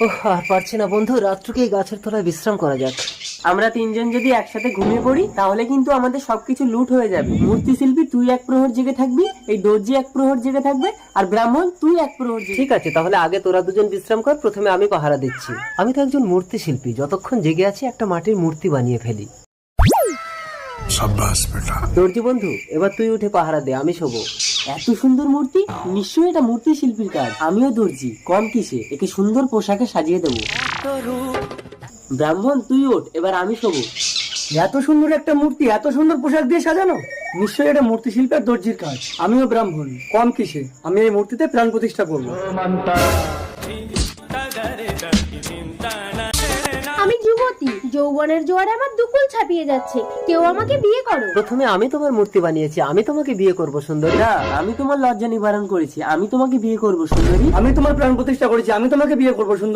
ওহ, আর পারছি না বন্ধু, রাত্রকে এই গাছের তলায় বিশ্রাম করা যাক। আমরা তিনজন যদি একসাথে ঘুমিয়ে পড়ি তাহলে কিন্তু আমাদের সবকিছু লুট হয়ে যাবে। মূর্তি শিল্পী তুই এক প্রহর জেগে থাকবি, এই দর্জি এক প্রহর জেগে থাকবে, আর ব্রাহ্মণ তুই এক প্রহর জেগে। ঠিক আছে, তাহলে আগে তোরা দুজন বিশ্রাম কর, প্রথমে আমি পাহারা দিচ্ছি। আমি তো একজন মূর্তি শিল্পী, যতক্ষণ জেগে আছি একটা মাটির মূর্তি বানিয়ে ফেলি। शाबाश बेटा। দর্জি বন্ধু, এবার তুই উঠে পাহারা দে, আমি শোবো। এত সুন্দর মূর্তি, নিশ্চয়ই এটা মূর্তি শিল্পীর কাজ। আমিও দর্জি, কম কিসে, একে সুন্দর পোশাকে সাজিয়ে দেবো। ব্রাহ্মণ তুই ওঠ, এবার আমি শোবো। এত সুন্দর একটা মূর্তি এত সুন্দর পোশাক দিয়ে সাজানো, নিশ্চয়ই এটা মূর্তি শিল্পের দর্জির কাজ। আমিও ব্রাহ্মণ, কম কিসে, আমি এই মূর্তিতে প্রাণ প্রতিষ্ঠা করবো। আমি যুবতী, যৌবনের জোয়ারে আমার দুকুল ছাপিয়ে যাচ্ছে, কেউ আমাকে বিয়ে করো। প্রথমে আমি তোমার মূর্তি বানিয়েছি, আমি তোমাকে বিয়ে করব সুন্দরী। না, আমি তোমার লজ্জা নিবারণ করেছি, আমি তোমাকে বিয়ে করবো সুন্দরী। আমি তোমার প্রাণ প্রতিষ্ঠা করেছি, আমি তোমাকে বিয়ে করবো সুন্দর।